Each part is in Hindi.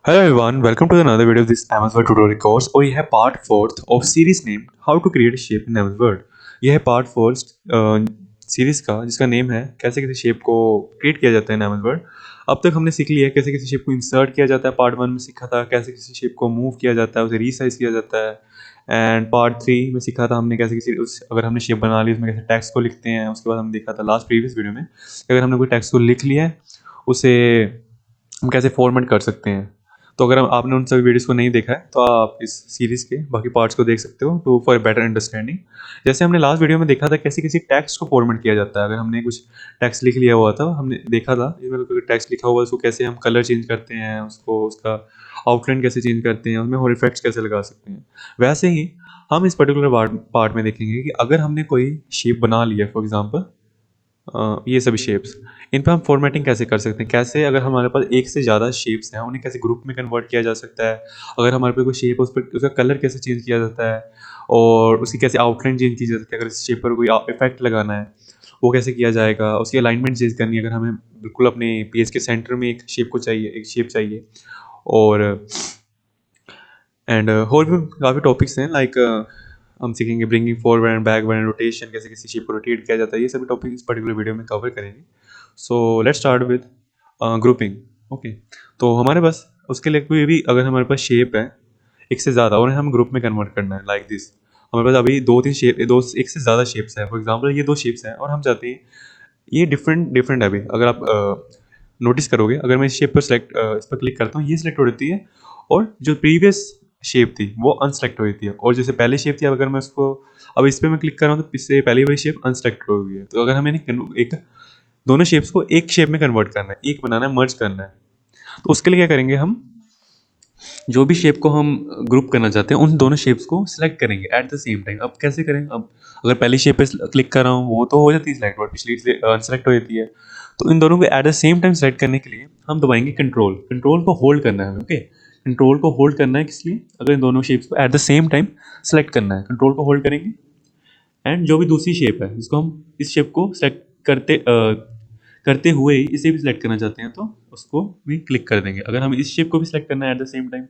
Hello everyone, welcome to another video of this MS Word tutorial course और यह है part fourth of series name how to create shape in MS Word। यह है पार्ट फोर्थ सीरीज का जिसका नेम है कैसे किसी शेप को क्रिएट किया जाता है इन MS Word। अब तक हमने सीख लिया है कैसे किसी शेप को इंसर्ट किया जाता है, पार्ट वन में सीखा था कैसे किसी शेप को मूव किया जाता है, उसे रीसाइज किया जाता है। एंड पार्ट थ्री में सीखा था हमने कैसे किसी अगर हमने शेप बना ली उसमें कैसे टेक्स्ट को लिखते हैं। उसके बाद हमने देखा था लास्ट प्रीवियस वीडियो में अगर हमने कोई टेक्स्ट को लिख लिया है उसे हम कैसे फॉर्मेट कर सकते हैं। तो अगर आपने उन सभी वीडियोस को नहीं देखा है तो आप इस सीरीज़ के बाकी पार्ट्स को देख सकते हो टू फॉर बेटर अंडरस्टैंडिंग। जैसे हमने लास्ट वीडियो में देखा था कैसे किसी टेक्स्ट को फॉर्मेट किया जाता है। अगर हमने कुछ टेक्स्ट लिख लिया हुआ था हमने देखा था इसमें कोई टेक्स्ट लिखा हुआ है उसको कैसे हम कलर चेंज करते हैं, उसको उसका आउटलाइन कैसे चेंज करते हैं, उसमें और इफेक्ट्स कैसे लगा सकते हैं। वैसे ही हम इस पर्टिकुलर पार्ट में देखेंगे कि अगर हमने कोई शेप बना लिया फॉर एग्जाम्पल ये सभी शेप्स इन पर हम फॉर्मेटिंग कैसे कर सकते हैं, कैसे अगर हमारे पास एक से ज़्यादा शेप्स हैं उन्हें कैसे ग्रुप में कन्वर्ट किया जा सकता है। अगर हमारे पास कोई शेप है उस पर उसका कलर कैसे चेंज किया जाता है और उसकी कैसे आउटलाइन चेंज की जा सकती है। अगर इस शेप पर कोई इफेक्ट लगाना है वो कैसे किया जाएगा, उसकी अलाइनमेंट चेंज करनी है अगर हमें बिल्कुल अपने पेज के सेंटर में एक शेप को चाहिए, एक शेप चाहिए। और और भी काफ़ी टॉपिक्स हैं लाइक हम सीखेंगे bringing forward and backward and rotation, कैसे किसी शेप को रोटेट किया जाता है। ये सभी टॉपिक इस पर्टिकुलर वीडियो में कवर करेंगे। So let's start with grouping. Okay, तो हमारे पास उसके लिए कोई भी अगर हमारे पास शेप है एक से ज़्यादा और हम ग्रुप में कन्वर्ट करना है लाइक दिस। हमारे पास अभी दो तीन शेप दो एक से ज़्यादा शेप्स हैं। फॉर एग्जांपल ये दो शेप्स हैं और हम चाहते हैं ये डिफरेंट डिफरेंट है। अभी अगर आप नोटिस करोगे अगर मैं इस शेप पर इस पर क्लिक करता हूँ ये सिलेक्ट हो जाती है और जो प्रीवियस शेप थी वो अनसेलेक्ट हो जाती है। और जैसे पहले शेप थी अगर मैं उसको अब इस पर मैं क्लिक कर रहा हूँ तो इससे पहले वाली शेप अनसेलेक्ट हो गई है। तो अगर हमें एक दोनों शेप्स को एक शेप में कन्वर्ट करना है, एक बनाना है, मर्ज करना है, तो उसके लिए क्या करेंगे हम जो भी शेप को हम ग्रुप करना चाहते हैं उन दोनों शेप्स को सिलेक्ट करेंगे एट द सेम टाइम। अब कैसे करें, अब अगर पहली शेप पे क्लिक कर रहा हूँ वो तो हो जाती है सिलेक्ट और पिछली अनसेलेक्ट हो जाती है। तो इन दोनों को at the same time select करने के लिए हम दबाएंगे कंट्रोल। कंट्रोल को होल्ड करना है। ओके, कंट्रोल को होल्ड करना है किस लिए, अगर इन दोनों शेप्स को at the same time select करना है कंट्रोल को होल्ड करेंगे। एंड जो भी दूसरी शेप है जिसको हम इस शेप को सेलेक्ट करते हुए ही इसे भी सिलेक्ट करना चाहते हैं तो उसको भी क्लिक कर देंगे। अगर हमें इस शेप को भी सिलेक्ट करना है एट द सेम टाइम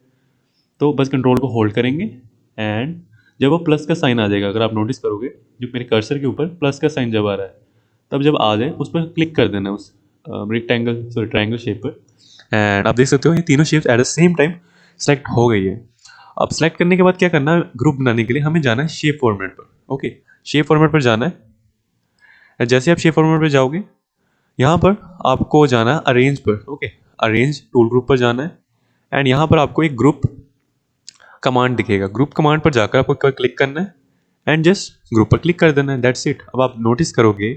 तो बस कंट्रोल को होल्ड करेंगे एंड जब वो प्लस का साइन आ जाएगा, अगर आप नोटिस करोगे जो मेरे कर्सर के ऊपर प्लस का साइन जब आ रहा है तब जब आ जाए उस पर क्लिक कर देना उस ट्रायंगल शेप पर। एंड आप देख सकते हो ये तीनों shapes at the same time select हो गई है। अब सेलेक्ट करने के बाद क्या करना है, ग्रुप बनाने के लिए हमें जाना है शेप फॉर्मेट पर। ओके, शेप फॉर्मेट पर जाना है। जैसे आप शेप फॉर्मेट पर जाओगे यहाँ पर आपको जाना है अरेंज पर। ओके, अरेंज टूल ग्रुप पर जाना है एंड यहाँ पर आपको एक ग्रुप कमांड दिखेगा। ग्रुप कमांड पर जाकर आपको क्लिक करना है एंड जस्ट ग्रुप पर क्लिक कर देना है, दैट्स इट। अब आप नोटिस करोगे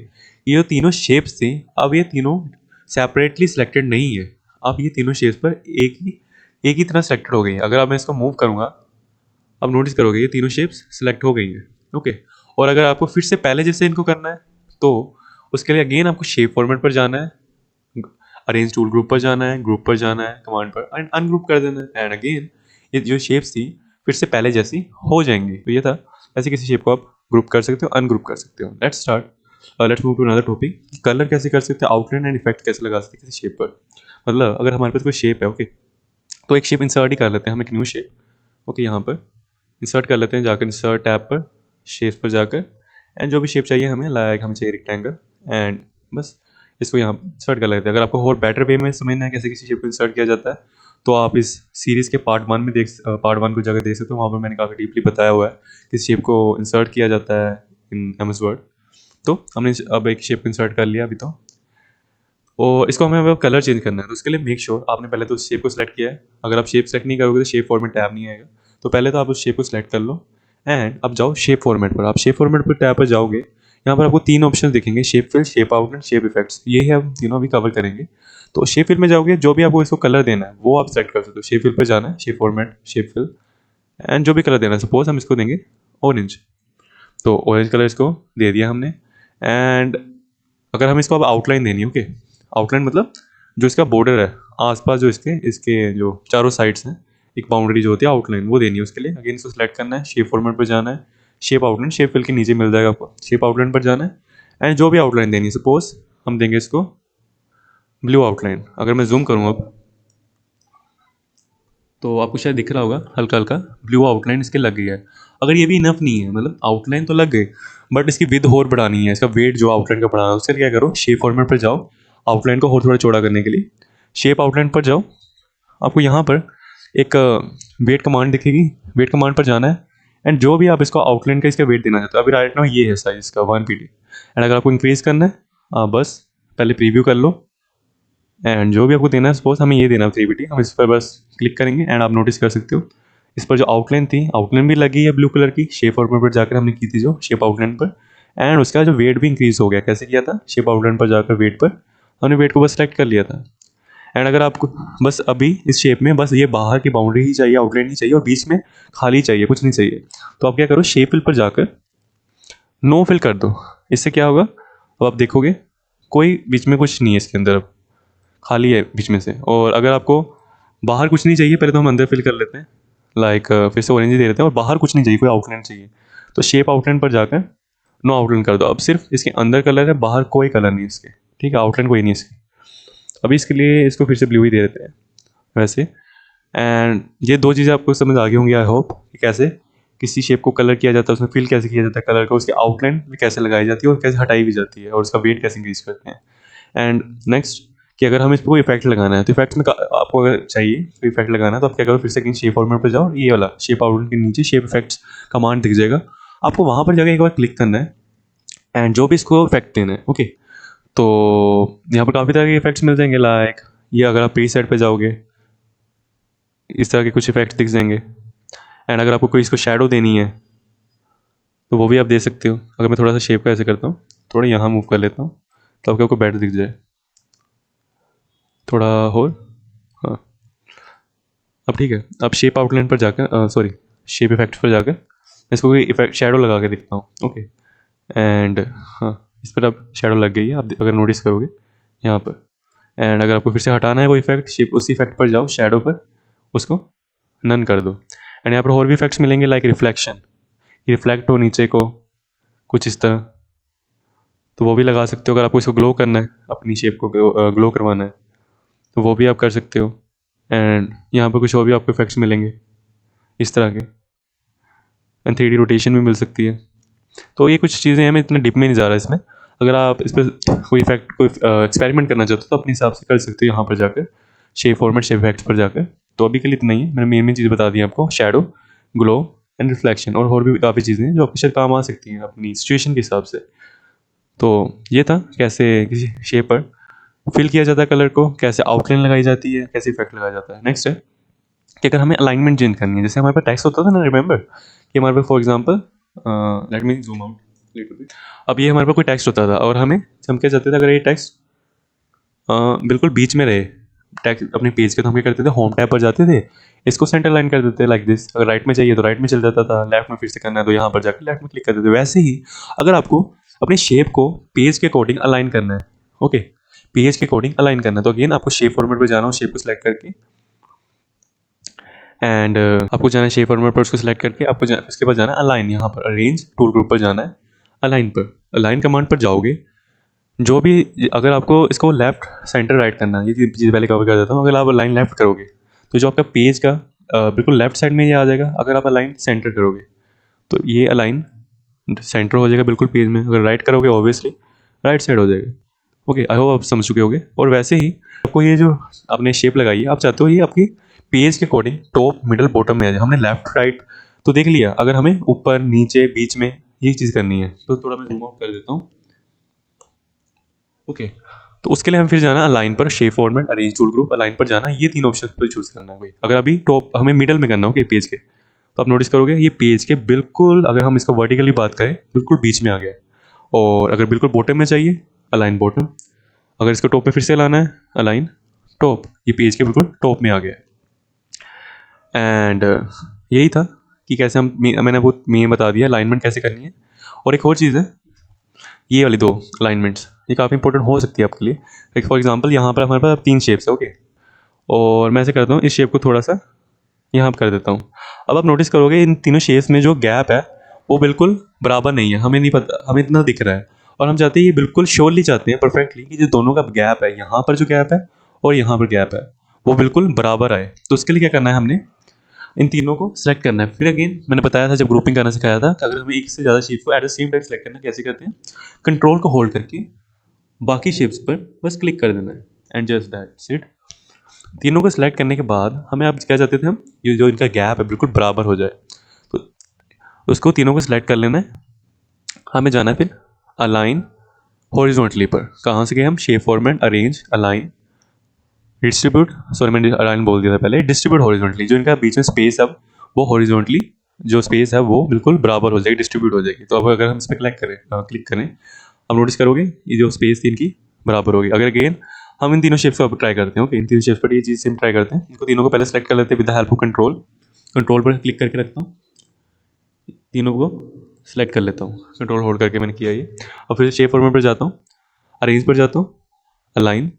ये जो तीनों शेप्स थी अब ये तीनों सेपरेटली सिलेक्टेड नहीं है। अब ये तीनों शेप्स पर एक ही तरह सेलेक्टेड हो गई है। अगर अब मैं इसको मूव करूँगा अब नोटिस करोगे ये तीनों शेप्स सिलेक्ट हो गई हैं। ओके, और अगर आपको फिर से पहले जैसे इनको करना है तो उसके लिए अगेन आपको शेप फॉर्मेट पर जाना है, अरेंज टूल ग्रुप पर जाना है, ग्रुप पर जाना है, कमांड पर एंड अनग्रुप कर देना है एंड अगेन ये जो शेप्स थी फिर से पहले जैसी हो जाएंगी। तो ये था ऐसे किसी शेप को आप ग्रुप कर सकते हो, अनग्रुप कर सकते हो। Let's move to another topic, colour कैसे कर सकते हैं, आउटलाइन एंड इफेक्ट कैसे लगा सकते हैं किसी शेप पर। मतलब अगर हमारे पास कोई शेप है, ओके, तो एक शेप इंसर्ट ही कर लेते हैं हम, एक न्यू शेप। ओके, यहाँ पर इंसर्ट कर लेते हैं जाकर इंसर्ट टैब पर, शेप्स पर जाकर एंड जो भी शेप चाहिए हमें, लाइक हमें चाहिए रेक्टेंगल एंड बस इसको यहाँ इंसर्ट कर लेते हैं। अगर आपको और बेटर वे में समझना है कैसे किसी शेप को इंसर्ट किया जाता है तो आप इस सीरीज़ के पार्ट वन में पार्ट वन को जगह देख सकते हो, वहाँ पर मैंने काफ़ी डीपली बताया हुआ है किस शेप को इंसर्ट किया जाता है इन MS वर्ड। तो हमने अब एक शेप इंसर्ट कर लिया अभी तो, और इसको हमें अब कलर चेंज करना है। तो उसके लिए मेक श्योर आपने पहले तो उस शेप को सिलेक्ट किया है। अगर आप शेप सेलेक्ट नहीं करोगे तो शेप फॉर्मेट टैब नहीं आएगा। तो पहले तो आप उस शेप को सिलेक्ट कर लो एंड अब जाओ शेप फॉर्मेट पर। आप शेप फॉर्मेट पर टैब पर जाओगे, यहाँ पर आपको तीन ऑप्शन दिखेंगे, shape fill, shape outline, shape effects. ये ही हम तीनों अभी कवर करेंगे। तो शेप फिल में जाओगे, जो भी आपको इसको कलर देना है वो आप सेलेक्ट कर सकते हो। शेप फिल पर जाना है, shape format, shape fill and जो भी कलर देना है, सपोज हम इसको देंगे ऑरेंज, तो ऑरेंज कलर इसको दे दिया हमने। एंड अगर हम इसको अब आउटलाइन देनी है, ओके, आउटलाइन मतलब जो इसका बॉर्डर है आसपास, जो इसके इसके जो चारों साइड्स हैं, एक बाउंड्री जो होती है आउटलाइन वो देनी है। उसके लिए अगेन इसको सेलेक्ट करना है, शेप फॉर्मेट पर जाना है, शेप आउटलाइन, शेप फिल के नीचे मिल जाएगा आपको, शेप आउटलाइन पर जाना है एंड जो भी आउटलाइन देनी है, सपोज हम देंगे इसको ब्लू आउटलाइन। अगर मैं जूम करूँ अब तो आपको शायद दिख रहा होगा हल्का हल्का ब्लू आउटलाइन इसके लग गई है। अगर ये भी इनफ नहीं है, मतलब आउटलाइन तो लग गई बट इसकी विड्थ और बढ़ानी है, इसका वेट जो आउटलाइन का बढ़ाना है, उसके लिए क्या करो, शेप फॉर्मेट पर जाओ, आउटलाइन को और थोड़ा चौड़ा करने के लिए शेप आउटलाइन पर जाओ। आपको यहाँ पर एक वेट कमांड दिखेगी, वेट कमांड पर जाना है एंड जो भी आप इसको आउटलाइन का इसका वेट देना चाहते हो, अभी राइट नाउ ये है साइज इसका 1 pd एंड अगर आपको इंक्रीज़ करना है बस पहले प्रीव्यू कर लो एंड जो भी आपको देना है, सपोज हमें ये देना है 3pd, हम इस पर बस क्लिक करेंगे एंड आप नोटिस कर सकते हो इस पर जो आउटलाइन थी, आउटलाइन भी लगी है ब्लू कलर की, शेप फॉर्मेट पर जाकर हमने की थी जो शेप आउटलाइन पर, एंड उसका जो वेट भी इंक्रीज़ हो गया। कैसे किया था, शेप आउटलाइन पर जाकर वेट पर हमने वेट को बस सेलेक्ट कर लिया था। एंड अगर आपको बस अभी इस शेप में बस ये बाहर की बाउंड्री ही चाहिए, आउटलाइन ही चाहिए और बीच में खाली चाहिए, कुछ नहीं चाहिए, तो आप क्या करो, शेप फिल पर जाकर नो फिल कर दो। इससे क्या होगा, अब आप देखोगे कोई बीच में कुछ नहीं है इसके अंदर, अब खाली है बीच में से। और अगर आपको बाहर कुछ नहीं चाहिए, पहले तो हम अंदर फिल कर लेते हैं, लाइक फिर से ऑरेंज ही दे देते हैं, और बाहर कुछ नहीं चाहिए, कोई आउटलाइन चाहिए, तो शेप आउटलाइन पर जाकर नो आउटलाइन कर दो। अब सिर्फ इसके अंदर कलर है, बाहर कोई कलर नहीं है इसके, ठीक है, आउटलाइन कोई नहीं है इसकी। अभी इसके लिए इसको फिर से ब्लू ही दे देते हैं वैसे। एंड ये दो चीज़ें आपको समझ आ गई होंगी आई होप, कि कैसे किसी शेप को कलर किया जाता है, उसमें फिल कैसे किया जाता है कलर को, उसकी आउटलाइन भी कैसे लगाई जाती है और कैसे हटाई भी जाती है, और उसका वेट कैसे इंक्रीज करते हैं। एंड नेक्स्ट कि अगर हमें इस पर कोई इफेक्ट लगाना है, तो इफेक्ट्स में आपको अगर चाहिए कोई इफेक्ट लगाना है, तो आप क्या करो, फिर से शेप फॉर्मेट पर जाओ, ये वाला शेप आउटलाइन के नीचे शेप इफेक्ट्स कमांड दिख जाएगा, आपको वहाँ पर जाकर एक बार क्लिक करना है एंड जो भी इसको इफेक्ट देना है, ओके। तो यहाँ पर काफ़ी तरह के इफेक्ट्स मिल जाएंगे, लाइक ये अगर आप प्री सेट पर जाओगे इस तरह के कुछ इफेक्ट्स दिख जाएंगे। एंड अगर आपको कोई इसको शेडो देनी है तो वो भी आप दे सकते हो। अगर मैं थोड़ा सा शेप का ऐसे करता हूँ, थोड़ा यहाँ मूव कर लेता हूँ, तो आपको बेटर दिख जाए, थोड़ा और, हाँ अब ठीक है। अब शेप आउटलाइन पर जाकर सॉरी शेप इफेक्ट्स पर जाकर मैं इसको कोई इफेक्ट शेडो लगा के दिखता हूँ, ओके। एंड हाँ, इस पर अब शेडो लग गई है, आप अगर नोटिस करोगे यहाँ पर। एंड अगर आपको फिर से हटाना है कोई इफेक्ट, शेप उसी इफेक्ट पर जाओ, शेडो पर उसको नन कर दो। एंड यहाँ पर और भी इफेक्ट्स मिलेंगे, लाइक रिफ्लेक्शन, रिफ्लेक्ट हो नीचे को कुछ इस तरह, तो वो भी लगा सकते हो। अगर आपको इसको ग्लो करना है, अपनी शेप को ग्लो करवाना है, तो वो भी आप कर सकते हो। एंड यहाँ पर कुछ और भी आपको इफेक्ट्स मिलेंगे इस तरह के, एंड 3D रोटेशन भी मिल सकती है। तो ये कुछ चीज़ें हैं, मैं इतना डिप में नहीं जा रहा इसमें। अगर आप इस पर कोई इफेक्ट कोई एक्सपेरिमेंट करना चाहते हो तो अपने हिसाब से कर सकते हो यहाँ पर जाकर, शेप फॉर्मेट शेप इफेक्ट्स पर जाकर। तो अभी के लिए इतना ही है, मैंने मेन चीज़ बता दी आपको, शेडो, ग्लो एंड रिफ्लेक्शन, और भी काफ़ी चीज़ें हैं जो आपके शायद काम आ सकती हैं अपनी सिचुएशन के हिसाब से। तो ये था कैसे किसी शेप पर फिल किया जाता है कलर को, कैसे आउटलाइन लगाई जाती है, कैसे इफेक्ट लगाया जाता है। नेक्स्ट है कि अगर हमें अलाइनमेंट चेंज करनी है, जैसे हमारे पास टेक्स्ट होता था ना, रिमेंबर कि हमारे पास for example let me zoom out little bit. अब ये हमारे पास कोई टेक्स्ट होता था और हमें हम क्या चाहते थे, अगर ये टेक्स्ट बिल्कुल बीच में रहे टेक्स्ट अपने पेज के, तो हम क्या करते थे, होम टैब पर जाते थे, इसको सेंटर लाइन कर देते लाइक दिस। अगर राइट में चाहिए तो राइट में चल जाता था, लेफ्ट में फिर से करना है तो यहाँ पर जाकर लेफ्ट में क्लिक कर देते। वैसे ही अगर आपको अपनी शेप को पेज के अकॉर्डिंग अलाइन करना है, ओके, पेज के अकॉर्डिंग अलाइन करना है, तो अगेन आपको शेप फॉर्मेट पर जाना हो, शेप को सिलेक्ट करके एंड आपको जाना है शेप फॉर्मेट पर, उसको सिलेक्ट करके आपको उसके बाद जाना है अलाइन, यहाँ पर अरेंज टूल ग्रुप पर जाना है, अलाइन पर, अलाइन कमांड पर जाओगे। जो भी अगर आपको इसको लेफ्ट सेंटर राइट करना है, ये चीज़ पहले कवर कर देता हूँ। अगर आप लाइन लेफ्ट करोगे तो जो आपका पेज का बिल्कुल लेफ्ट साइड में ये आ जाएगा। अगर आप अलाइन सेंटर करोगे तो ये अलाइन सेंटर हो जाएगा बिल्कुल पेज में। अगर राइट करोगे ऑब्वियसली राइट साइड हो जाएगा, ओके। आई होप आप समझ चुके होगे। और वैसे ही आपको ये जो आपने शेप लगाई है, आप चाहते हो ये आपकी पेज के अकॉर्डिंग टॉप मिडल बॉटम में आ जाए। हमने लेफ्ट राइट तो देख लिया, अगर हमें ऊपर नीचे बीच में ये चीज़ करनी है तो थोड़ा मैं जूम आउट कर देता हूँ, ओके। तो उसके लिए हम फिर जाना अलाइन पर, shape format, arrange tool group, align पर जाना, ये तीन ऑप्शन पर चूज करना है कोई। अगर अभी टॉप हमें मिडल में करना हो पेज के, तो आप नोटिस करोगे ये पेज के बिल्कुल, अगर हम इसका वर्टिकली बात करें, बिल्कुल बीच में आ गया। और अगर बिल्कुल बॉटम में चाहिए, अलाइन बॉटम। अगर इसको टॉप में फिर से लाना है, अलाइन टॉप, ये पेज के बिल्कुल टॉप में आ गया। एंड यही था कि कैसे हम, मैंने वो मेन बता दिया अलाइनमेंट कैसे करनी है। और एक और चीज़ है, ये वाली दो अलाइनमेंट्स, ये काफ़ी इंपॉर्टेंट हो सकती है आपके लिए। लाइक फॉर एग्जांपल यहाँ पर हमारे पास 3 शेप्स है, ओके, और मैं ऐसे करता हूँ, इस शेप को थोड़ा सा यहाँ पर कर देता हूँ। अब आप नोटिस करोगे इन तीनों शेप्स में जो गैप है वो बिल्कुल बराबर नहीं है, हमें नहीं पता, हमें इतना दिख रहा है। और हम चाहते हैं ये बिल्कुल श्योरली चाहते हैं परफेक्टली कि जो दोनों का गैप है, यहाँ पर जो गैप है और यहाँ पर गैप है, वो बिल्कुल बराबर आए। तो उसके लिए क्या करना है, हमने इन तीनों को सिलेक्ट करना है। फिर अगेन मैंने बताया था जब ग्रुपिंग करना सिखाया था कि अगर हमें एक से ज़्यादा शेप्स को at the same time select करना है, कैसे करते हैं, कंट्रोल को होल्ड करके बाकी शेप्स पर बस क्लिक कर देना है एंड जस्ट दैट्स इट। तीनों को सिलेक्ट करने के बाद हमें अब क्या चाहते थे हम, ये जो इनका गैप है बिल्कुल बराबर हो जाए, तो उसको तीनों को सिलेक्ट कर लेना है। हमें जाना है फिर अलाइन हॉरिजॉन्टली पर। कहाँ से गए हम, shape format, arrange, align, distribute, sorry मैंने अलाइन बोल दिया था पहले, डिस्ट्रीब्यूट हॉरिजॉन्टली। जो इनका बीच में स्पेस है वो हॉरिजॉन्टली जो स्पेस है वो बिल्कुल बराबर हो जाएगी, डिस्ट्रीब्यूट हो जाएगी। तो अब अगर हम इस पर क्लिक करें, अब नोटिस करोगे ये जो स्पेस थी इनकी बराबर होगी। अगर अगेन हम इन तीनों शेप्स को अब ट्राई करते हैं, ओके, इन तीनों शेप्स पर ये चीज़ सेम ट्राई करते हैं। इनको तीनों को पहले सेलेक्ट कर लेते हैं with the help of control. Control पर क्लिक करके रखता हूँ, तीनों को सेलेक्ट कर लेता हूँ, कंट्रोल होल्ड करके मैंने किया ये। और फिर शेप फॉर्मेट पर जाता हूँ, अरेंज पर जाता हूँ, अलाइन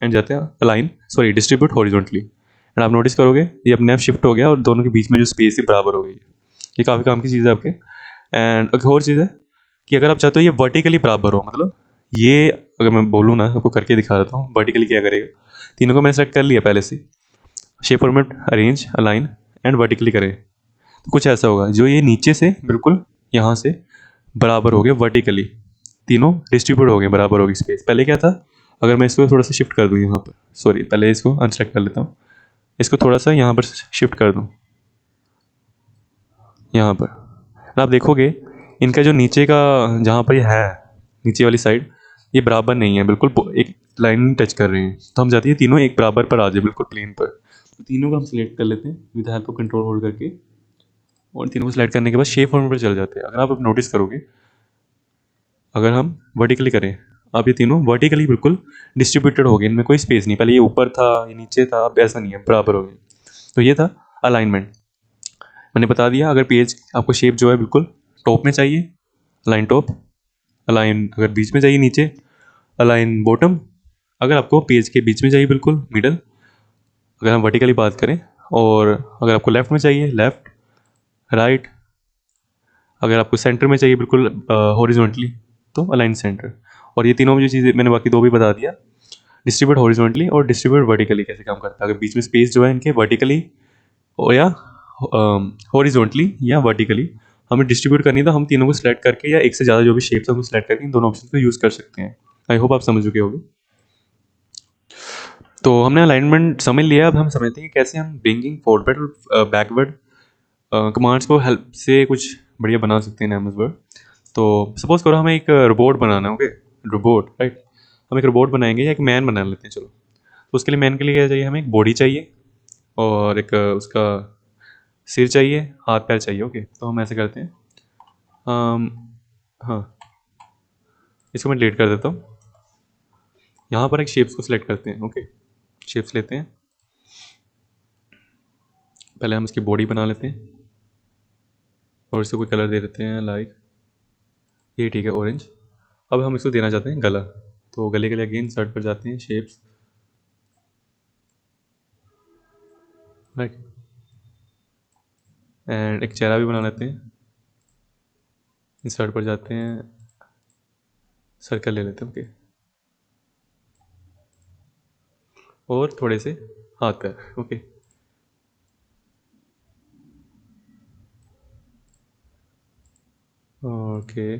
एंड जाते हैं align, sorry distribute horizontally, and आप नोटिस करोगे ये अपने आप शिफ्ट हो गया और दोनों के बीच में जो स्पेस है बराबर हो गई। ये काफ़ी काम की चीज़ है आपके। एंड एक और चीज़ है कि अगर आप चाहते हो ये वर्टिकली बराबर हो, मतलब ये अगर मैं बोलूँ ना, आपको करके दिखा देता हूँ वर्टिकली क्या करेगा। तीनों को मैंने सेलेक्ट कर लिया पहले से, shape format, arrange, align and vertically करें, तो कुछ ऐसा होगा जो ये नीचे से बिल्कुल यहाँ से बराबर हो गया वर्टिकली, तीनों डिस्ट्रीब्यूट हो गए, बराबर हो गई स्पेस। पहले क्या था, अगर मैं इसको थोड़ा सा शिफ्ट कर दूँ यहाँ पर, सॉरी पहले इसको अनसेलेक्ट कर लेता हूँ, इसको थोड़ा सा यहाँ पर शिफ्ट कर दूँ यहाँ पर, आप देखोगे इनका जो नीचे का जहाँ पर ये है, नीचे वाली साइड ये बराबर नहीं है, बिल्कुल एक लाइन टच कर रहे हैं। तो हम चाहते हैं तीनों एक बराबर पर आ जाए, बिल्कुल प्लेन पर। तो तीनों को हम सिलेक्ट कर लेते हैं with help of control hold करके, और तीनों को सिलेक्ट करने के बाद शेप फॉर्मेट पर चल जाते हैं। अगर आप नोटिस करोगे, अगर हम वर्टिकली करें, अब ये तीनों वर्टिकली बिल्कुल डिस्ट्रीब्यूटेड हो गए, इनमें कोई स्पेस नहीं, पहले ये ऊपर था ये नीचे था, अब ऐसा नहीं है, बराबर हो गए। तो ये था अलाइनमेंट, मैंने बता दिया। अगर पेज आपको शेप जो है बिल्कुल टॉप में चाहिए, अलाइन टॉप, अलाइन अगर बीच में चाहिए नीचे, अलाइन बॉटम, अगर आपको पेज के बीच में चाहिए बिल्कुल मिडल, अगर हम वर्टिकली बात करें, और अगर आपको लेफ्ट में चाहिए लेफ्ट, राइट, अगर आपको सेंटर में चाहिए बिल्कुल हॉरिजॉन्टली तो अलाइन सेंटर। और ये तीनों जो चीज़ें मैंने बाकी दो भी बता दिया, डिस्ट्रीब्यूट हॉरिजॉन्टली और डिस्ट्रीब्यूट वर्टिकली कैसे काम करता है। अगर बीच में स्पेस जो है इनके वर्टिकली या हॉरिजॉन्टली या वर्टिकली हमें डिस्ट्रीब्यूट करनी है, तो हम तीनों को सिलेक्ट करके या एक से ज़्यादा जो भी शेप्स है उनको सिलेक्ट करके इन दोनों ऑप्शन को यूज़ कर सकते हैं। आई होप आप समझ चुके होंगे। तो हमने अलाइनमेंट समझ लिया, अब हम समझते हैं कि कैसे हम ब्रिंगिंग फॉरवर्ड और बैकवर्ड कमांड्स को हेल्प से कुछ बढ़िया बना सकते हैं एमएस वर्ड। तो सपोज करो हमें एक रोबोट बनाना है, ओके, रोबोट, राइट। हम एक रोबोट बनाएंगे या एक मैन बना लेते हैं, चलो। तो उसके लिए मैन के लिए क्या चाहिए, हमें एक बॉडी चाहिए और एक उसका सिर चाहिए, हाथ पैर चाहिए, ओके। तो हम ऐसे करते हैं, हाँ, इसको मैं डिलीट कर देता हूँ। यहाँ पर एक शेप्स को सिलेक्ट करते हैं, ओके, शेप्स लेते हैं, पहले हम इसकी बॉडी बना लेते हैं और इसको कोई कलर दे देते हैं, लाइक ये ठीक है, ऑरेंज। अब हम इसको देना चाहते हैं गला, तो गले के लिए अगेन सर्च पर जाते हैं, शेप्स, राइट, एंड एक चेहरा भी बना लेते हैं, इंसर्ट पर जाते हैं, सर्कल ले लेते हैं, ओके, और थोड़े से हाथ पैर, ओके। ओके,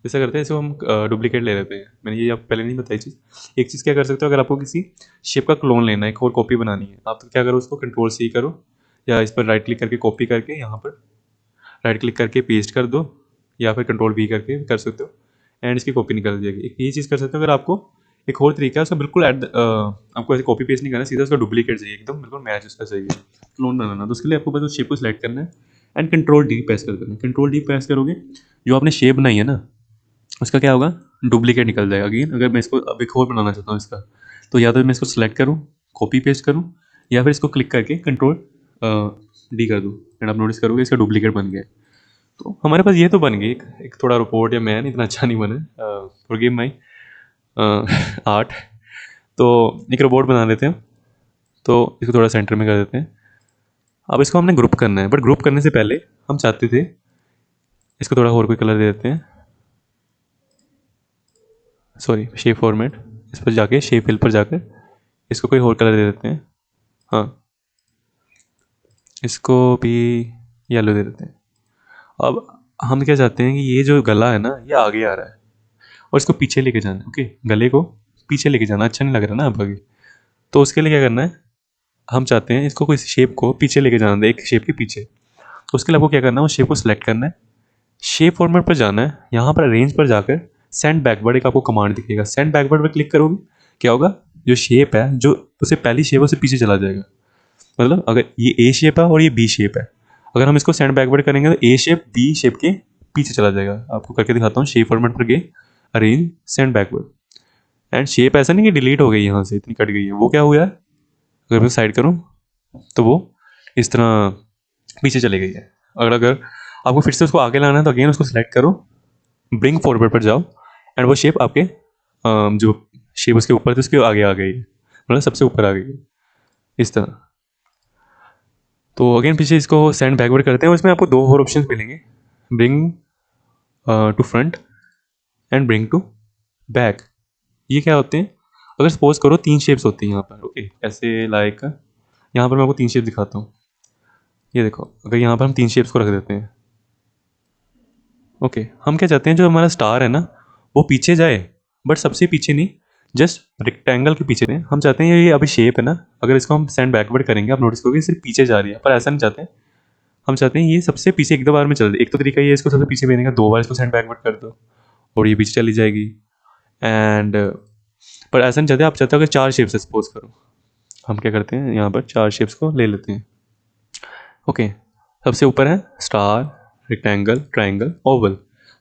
ऐसा करते हैं, इसको हम डुप्लीकेट ले लेते हैं। मैंने ये आप पहले नहीं बताई चीज़। एक चीज़ क्या कर सकते हो, अगर आपको किसी शेप का क्लोन लेना है, एक और कॉपी बनानी है, आप तो क्या करो, उसको कंट्रोल सी करो या इस पर राइट क्लिक करके कॉपी करके यहाँ पर राइट क्लिक करके पेस्ट कर दो, या फिर कंट्रोल वी करके कर सकते हो एंड इसकी कॉपी निकल जाएगी। एक ये चीज़ कर सकते हो। अगर आपको एक और तरीका है, उसका बिल्कुल आपको ऐसे कॉपी पेस्ट नहीं करना, सीधा उसका डुप्लीकेट चाहिए, एकदम बिल्कुल मैच उसका चाहिए, क्लोन बनाना। तो उसके लिए आपको बस उस शेप को सिलेक्ट करना है एंड कंट्रोल डी प्रेस कर देना है। कंट्रोल डी प्रेस करोगे, जो आपने शेप बनाई है ना, उसका क्या होगा, डुप्लीकेट निकल जाएगा। अगेन अगर मैं इसको अब एक और बनाना चाहता हूँ इसका, तो या तो मैं इसको सिलेक्ट करूँ, कॉपी पेस्ट करूँ, या फिर इसको क्लिक करके कंट्रोल डी कर दूँ, एंड आप नोटिस करोगे इसका डुप्लीकेट बन गया। तो हमारे पास ये तो बन गई एक थोड़ा रोबोट या मैन, इतना अच्छा नहीं बना, फॉरगिव माय आर्ट। तो एक रोबोट बना लेते हैं, तो इसको थोड़ा सेंटर में कर देते हैं। अब इसको हमने ग्रुप करना है, बट ग्रुप करने से पहले हम चाहते थे इसको थोड़ा और कोई कलर दे देते हैं, सॉरी शेप फॉर्मेट, इस पर जाके शेप फिल पर जाकर इसको कोई और कलर दे देते हैं, हाँ, इसको भी येलो दे देते हैं। अब हम क्या चाहते हैं कि ये जो गला है ना ये आगे आ रहा है और इसको पीछे लेके जाना है। ओके, गले को पीछे लेके जाना अच्छा नहीं लग रहा ना अब आगे। तो उसके लिए क्या करना है, हम चाहते हैं इसको कोई शेप को पीछे लेके जाना है, एक शेप के पीछे। तो उसके लिए आपको क्या करना है, उस शेप को सिलेक्ट करना है, शेप फॉर्मेट पर जाना है, यहाँ पर अरेंज पर जाकर सेंड बैकवर्ड एक आपको कमांड दिखेगा, सेंड बैकवर्ड पर क्लिक करोगे क्या होगा, जो शेप है जो उससे पहली शेप है उससे पीछे चला जाएगा। मतलब अगर ये ए शेप है और ये बी शेप है, अगर हम इसको सेंड बैकवर्ड करेंगे तो ए शेप बी शेप के पीछे चला जाएगा। आपको करके दिखाता हूँ, शेप फॉर्मेट पर गए, arrange, send backward, and shape ऐसा नहीं कि डिलीट हो गई यहाँ से इतनी कट गई है, वो क्या हुआ है, अगर मैं साइड करूँ तो वो इस तरह पीछे चली गई है। अगर आपको फिर से उसको आगे लाना है तो अगेन उसको सिलेक्ट करो, ब्रिंग फॉरवर्ड पर जाओ, एंड वो शेप आपके जो शेप उसके ऊपर थी उसके आगे आ गई है, मतलब सबसे ऊपर आ गई है इस तरह। तो अगेन पीछे इसको सेंड बैकवर्ड करते हैं और इसमें आपको दो और ऑप्शंस मिलेंगे, bring to front and bring to back. ये क्या होते हैं, अगर सपोज करो तीन शेप्स होती हैं यहाँ पर। ओके, ऐसे लाइक यहाँ पर मैं आपको तीन शेप दिखाता हूँ। ये देखो, अगर यहाँ पर हम तीन शेप्स को रख देते हैं। ओके, हम क्या चाहते हैं जो हमारा स्टार है ना वो पीछे जाए, बट सबसे पीछे नहीं, जस्ट रेक्टेंगल के पीछे नहीं। हम चाहते हैं ये अभी शेप है ना, अगर इसको हम सेंड बैकवर्ड करेंगे आप नोटिस करोगे सिर्फ पीछे जा रही है, पर ऐसा नहीं चाहते हैं। हम चाहते हैं ये सबसे पीछे एक दो बार में चल जाए। एक तो तरीका ये है इसको सबसे पीछे भेजने का, दो बार इसको सेंड बैकवर्ड कर दो और ये पीछे चली जाएगी। एंड पर ऐसा नहीं चाहते, आप चाहते हो कि चार शेप्स सपोज करो, हम क्या करते हैं यहाँ पर चार शेप्स को ले लेते हैं। ओके, सबसे ऊपर है स्टार, रेक्टेंगल, ट्रायंगल, ओवल।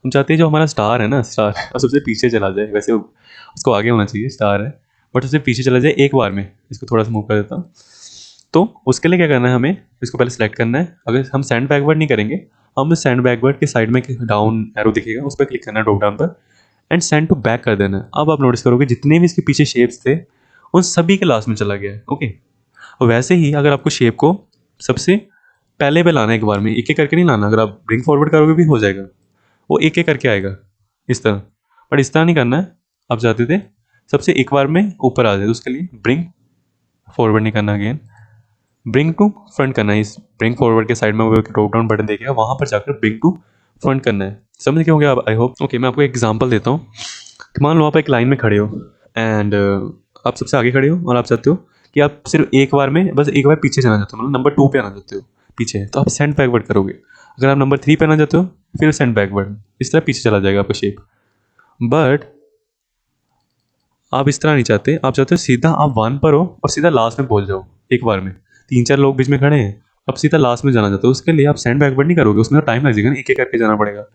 हम चाहते हैं जो हमारा स्टार है ना, स्टार और सबसे पीछे चला जाए, वैसे उसको आगे होना चाहिए, स्टार है बट उससे पीछे चला जाए एक बार में। इसको थोड़ा सा मूव कर देता हूँ। तो उसके लिए क्या करना है, हमें इसको पहले सेलेक्ट करना है। अगर हम सेंड बैकवर्ड नहीं करेंगे, हम सेंड बैकवर्ड के साइड में डाउन एरो दिखेगा उस पर क्लिक करना है, ड्रॉप डाउन पर, एंड सेंड टू बैक कर देना है। अब आप नोटिस करोगे जितने भी इसके पीछे शेप्स थे उन सभी के लास्ट में चला गया है। ओके, और वैसे ही अगर आपको शेप को सबसे पहले पे लाना है, एक बार में एक एक करके नहीं लाना, अगर आप ब्रिंग फॉरवर्ड करोगे भी हो जाएगा, वो एक एक करके आएगा इस तरह। बट इस तरह नहीं करना है, आप चाहते थे सबसे एक बार में ऊपर आ जाए, तो उसके लिए ब्रिंग फॉरवर्ड नहीं करना, अगेन ब्रिंग टू फ्रंट करना है। इस ब्रिंग फॉरवर्ड के साइड में वो ड्रॉप डाउन बटन देखिएगा, वहाँ पर जाकर ब्रिंग टू फ्रंट करना है। समझ गए होंगे आप, आई होप। ओके, मैं आपको एक एग्जांपल देता हूँ कि मान लो आप एक लाइन में खड़े हो एंड आप सबसे आगे खड़े हो और आप चाहते हो कि आप सिर्फ एक बार में बस एक बार पीछे जाना चाहते हो, मतलब नंबर 2 पे आना चाहते हो पीछे, तो आप सेंड बैकवर्ड करोगे। अगर आप नंबर 3 पे आना चाहते हो फिर सेंड बैकवर्ड, इस तरह पीछे चला जाएगा आपका शेप। बट आप इस तरह नहीं चाहते, आप चाहते हो सीधा आप 1 पर हो और सीधा लास्ट में पहुंच जाओ एक बार में। 3-4 लोग बीच में खड़े हैं, अब सीधा लास्ट में जाना चाहते हो, उसके लिए आप सेंड बैकवर्ड नहीं करोगे, उसमें तो टाइम लग जाएगा ना, एक एक करके जाना पड़ेगा।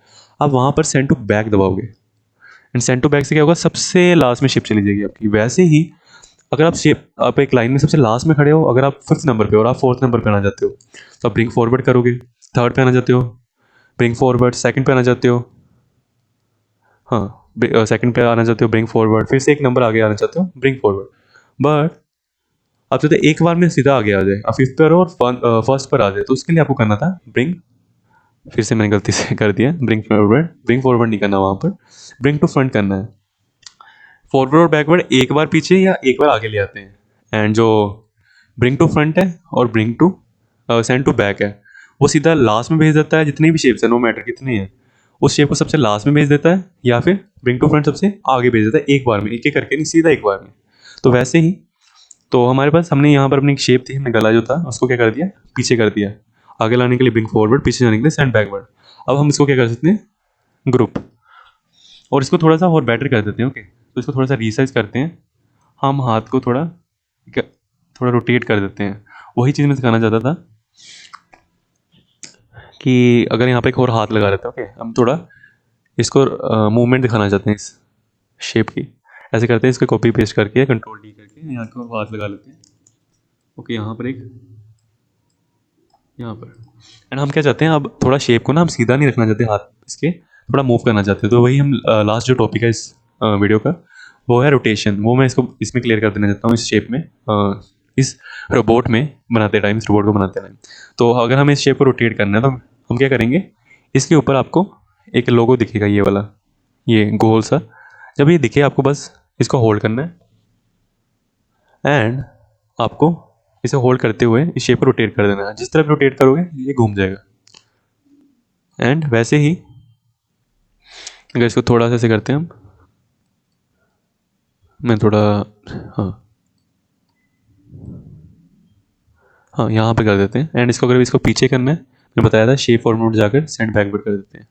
आप वहाँ पर सेंड टू बैक दबाओगे, एंड सेंड टू बैक से क्या होगा, सबसे लास्ट में शिप चली जाएगी आपकी। वैसे ही अगर आप एक लाइन में सबसे लास्ट में खड़े हो, अगर आप 5th नंबर पे हो और आप 4th नंबर पे आना चाहते हो तो आप ब्रिंग फॉरवर्ड करोगे, 3rd पे आना चाहते हो ब्रिंग फॉरवर्ड, 2nd पे आना चाहते हो, हाँ 2nd पे आना चाहते हो ब्रिंग फॉरवर्ड, फिर से एक नंबर आगे आना चाहते हो ब्रिंग फॉरवर्ड। बट आप चाहते हो एक बार में सीधा आगे आ जाए, आप 5th पर हो और 1st पर आ जाए, तो उसके लिए आपको करना था ब्रिंग, फिर से मैंने गलती से कर दिया, ब्रिंग फॉरवर्ड नहीं करना, वहाँ पर ब्रिंग टू फ्रंट करना है। फॉरवर्ड और बैकवर्ड एक बार पीछे या एक बार आगे ले आते हैं, एंड जो ब्रिंग टू फ्रंट है और bring to send to back है वो सीधा लास्ट में भेज देता है। जितनी भी शेप्स है, नो मैटर कितनी है, उस शेप को सबसे लास्ट में भेज देता है, या फिर ब्रिंग टू फ्रंट सबसे आगे भेज देता है, एक बार में, एक एक करके नहीं, सीधा एक बार में। तो वैसे ही तो हमारे पास, हमने यहाँ पर अपनी एक शेप थी, हमने गला जो था उसको क्या कर दिया, पीछे कर दिया, आगे लाने के लिए ब्रिंग फॉरवर्ड, पीछे जाने के लिए सेंड बैकवर्ड। अब हम इसको क्या कर सकते हैं, ग्रुप, और इसको थोड़ा सा और बेटर कर देते हैं। ओके, तो इसको थोड़ा सा रिसाइज करते हैं, हम हाथ को थोड़ा रोटेट कर देते हैं। वही चीज़ मैं सिखाना चाहता था कि अगर यहाँ पे एक और हाथ लगा लेते हैं। ओके, हम थोड़ा इसको मूवमेंट दिखाना चाहते हैं इस शेप की, ऐसे करते हैं, इसको कॉपी पेस्ट करके कंट्रोल डी करके यहाँ को हाथ लगा लेते हैं। ओके, यहाँ पर एक, यहाँ पर, एंड हम क्या चाहते हैं, अब थोड़ा शेप को ना हम सीधा नहीं रखना चाहते, हाथ इसके थोड़ा मूव करना चाहते हैं। तो वही हम लास्ट जो टॉपिक है इस वीडियो का वो है रोटेशन, वो मैं इसको इसमें क्लियर कर देना चाहता हूँ, इस शेप में, इस रोबोट में बनाते टाइम, इस रोबोट को बनाते टाइम। तो अगर हमें इस शेप को रोटेट करना है तो हम क्या करेंगे, इसके ऊपर आपको एक लोगो दिखेगा, ये वाला, ये गोल सा, जब ये दिखे आपको बस इसको होल्ड करना है एंड आपको इसे होल्ड करते हुए इस शेप को रोटेट कर देना है। जिस तरफ रोटेट करोगे ये घूम जाएगा। एंड वैसे ही अगर इसको थोड़ा सा ऐसे करते हैं हम, मैं थोड़ा, हाँ हाँ यहाँ पे कर देते हैं। एंड इसको अगर इसको पीछे करना है, मैंने बताया था शेप फॉर्मेट जाकर सेंड बैकवर्ड कर देते हैं।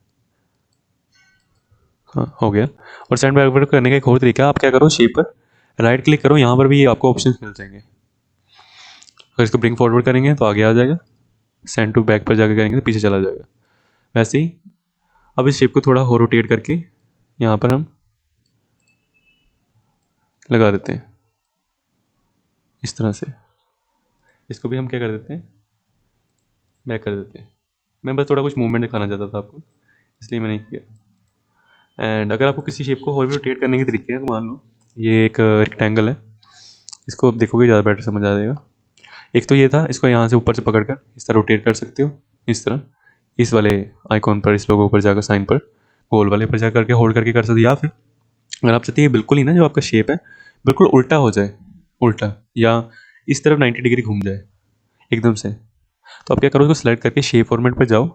हाँ हो गया। और सेंड बैकवर्ड करने का एक और तरीका है, आप क्या करो, शेप पर राइट क्लिक करो, यहाँ पर भी आपको ऑप्शन मिल जाएंगे। अगर इसको ब्रिंग फॉरवर्ड करेंगे तो आगे आ जाएगा, सेंड टू बैक पर जाकर करेंगे तो पीछे चला जाएगा। वैसे ही अब इस शेप को थोड़ा और रोटेट करके यहाँ पर हम लगा देते हैं इस तरह से। इसको भी हम क्या कर देते हैं, बैक कर देते हैं। मैं बस थोड़ा कुछ मूवमेंट दिखाना चाहता था आपको, इसलिए मैंने किया। एंड अगर आपको किसी शेप को और भी रोटेट करने के तरीके हैं, तो मान लो ये एक रेक्टेंगल है, इसको आप देखोगे ज़्यादा बेटर समझ आ जाएगा। एक तो ये था, इसको यहाँ से ऊपर से पकड़ कर इस तरह रोटेट कर सकते हो, इस तरह इस वाले आइकॉन पर, इस लोगों पर जाकर, साइन पर, गोल वाले पर जाकर के होल्ड करके कर सकते हो। या फिर अगर आप चाहते हैं बिल्कुल ही ना जो आपका शेप है बिल्कुल उल्टा हो जाए, उल्टा या इस तरफ 90 डिग्री घूम जाए एकदम से, तो आप क्या करो, उसको सेलेक्ट करके शेप फॉर्मेट पर जाओ,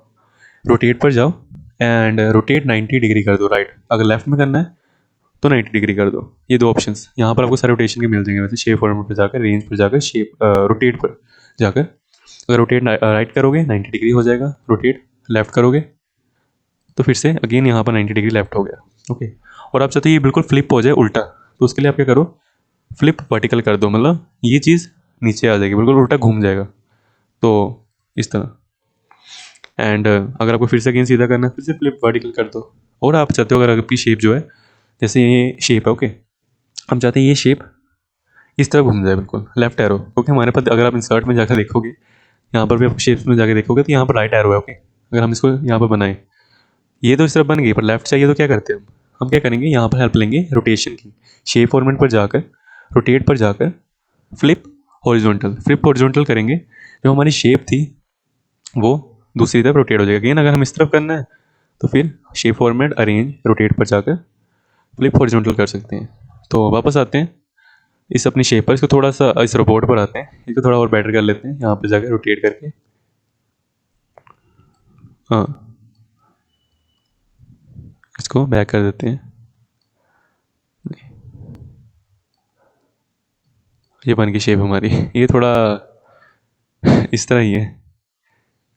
रोटेट पर जाओ एंड रोटेट 90 डिग्री कर दो राइट। अगर लेफ्ट में करना है तो 90 डिग्री कर दो। ये दो ऑप्शंस यहाँ पर आपको सारे रोटेशन के मिल जाएंगे। वैसे शेप फॉर्मेट पर जाकर, रेंज पर जाकर, शेप रोटेट पर जाकर अगर रोटेट राइट करोगे 90 डिग्री हो जाएगा, रोटेट लेफ्ट करोगे तो फिर से अगेन यहाँ पर 90 डिग्री लेफ्ट हो गया। ओके। और आप चाहते हो ये बिल्कुल फ्लिप हो जाए उल्टा, तो उसके लिए आप क्या करो, फ्लिप वर्टिकल कर दो, मतलब ये चीज़ नीचे आ जाएगी, बिल्कुल उल्टा घूम जाएगा, तो इस तरह। एंड अगर आपको फिर से अगेन सीधा करना है, फिर से फ्लिप वर्टिकल कर दो। और आप चाहते हो अगर आपकी शेप जो है, जैसे ये शेप है, ओके, हम चाहते हैं ये शेप इस तरह घूम जाए बिल्कुल लेफ्ट एरो, क्योंकि हमारे पास अगर आप इंसर्ट में जाकर देखोगे, यहाँ पर भी आप शेप्स में जाकर देखोगे तो यहाँ पर राइट एरो है। ओके, अगर हम इसको यहाँ पर बनाएं, ये तो इस तरह बन गई, पर लेफ्ट चाहिए तो क्या करते हैं हम क्या करेंगे, यहाँ पर हेल्प लेंगे रोटेशन की। शेप फॉर्मेट पर जाकर, रोटेट पर जाकर, फ्लिप हॉरिजॉन्टल, फ्लिप हॉरिजॉन्टल करेंगे, जो हमारी शेप थी वो दूसरी तरफ रोटेट हो जाएगा। अगेन अगर हम इस तरफ करना है तो फिर शेप फॉर्मेट, अरेंज, रोटेट पर जाकर फ्लिप हॉरिजॉन्टल कर सकते हैं। तो वापस आते हैं इस अपनी शेप पर, इसको थोड़ा सा इस रोबोट पर आते हैं, इसको थोड़ा और बेटर कर लेते हैं, यहाँ पर जाकर रोटेट करके, हाँ इसको बैक कर देते हैं। ये बन की शेप हमारी, ये थोड़ा इस तरह ही है।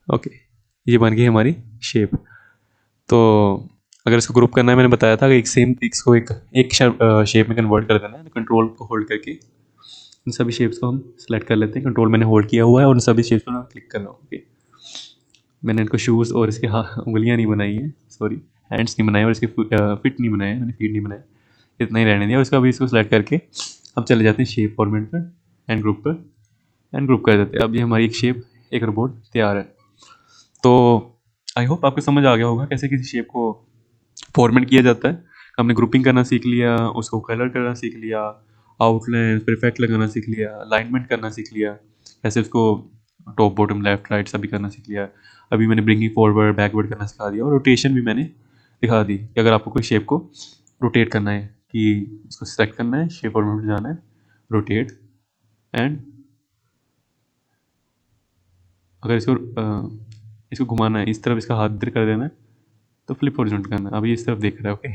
ओके, ये बन गई हमारी शेप। तो अगर इसको ग्रुप करना है, मैंने बताया था कि एक सेम इसको एक शेप में कन्वर्ट कर देना है, तो कंट्रोल को होल्ड करके इन सभी शेप्स को हम सेलेक्ट कर लेते हैं। कंट्रोल मैंने होल्ड किया हुआ है और उन सभी शेप्स पर मैं क्लिक कर रहा हूँ। ओके, मैंने इनको शूज़ और इसके उंगलियाँ नहीं बनाई हैं, सॉरी हैंड्स नहीं बनाए, और इसके फिट नहीं बनाए, मैंने फीट नहीं बनाए, इतना ही रहने दिया। और इसका अभी इसको सेलेक्ट करके अब चले जाते हैं शेप फॉर्मेट पर, एंड ग्रुप पर, एंड ग्रुप कर देते हैं। अब ये हमारी एक शेप, एक रोबोट तैयार है। तो आई होप आपको समझ आ गया होगा कैसे किसी शेप को फॉर्मेट किया जाता है। हमने ग्रुपिंग करना सीख लिया, उसको कलर करना सीख लिया, आउटलाइन पर इफेक्ट लगाना सीख लिया, अलाइनमेंट करना सीख लिया, ऐसे उसको टॉप बॉटम लेफ्ट राइट सभी करना सीख लिया। अभी मैंने ब्रिंगिंग फॉरवर्ड बैकवर्ड करना सिखा दिया, और रोटेशन भी मैंने दिखा दी कि अगर आपको कोई शेप को रोटेट करना है, कि इसको सेलेक्ट करना है, शेप फॉर्मेट में जाना है, रोटेट, एंड अगर इसको घुमाना है इस तरफ, इसका हाथ इधर कर देना है, तो फ्लिप हॉरिजॉन्टल करना है। अभी इस तरफ देख रहा है। ओके,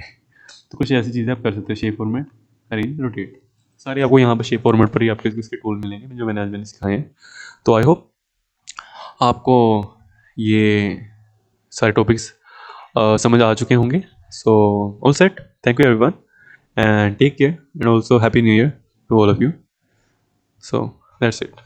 तो कुछ ऐसी चीज़ें आप कर सकते हो, शेप फॉर्मेट, अरेंज, रोटेट, सारी आपको यहाँ पर शेप फॉर्मेट पर ही आपके इसके टूल मिलेंगे जो मैंने सिखाए हैं। तो आई होप आपको ये सारे टॉपिक्स समझ आ चुके होंगे। So all set, thank you everyone and take care, and also happy new year to all of you. So that's it.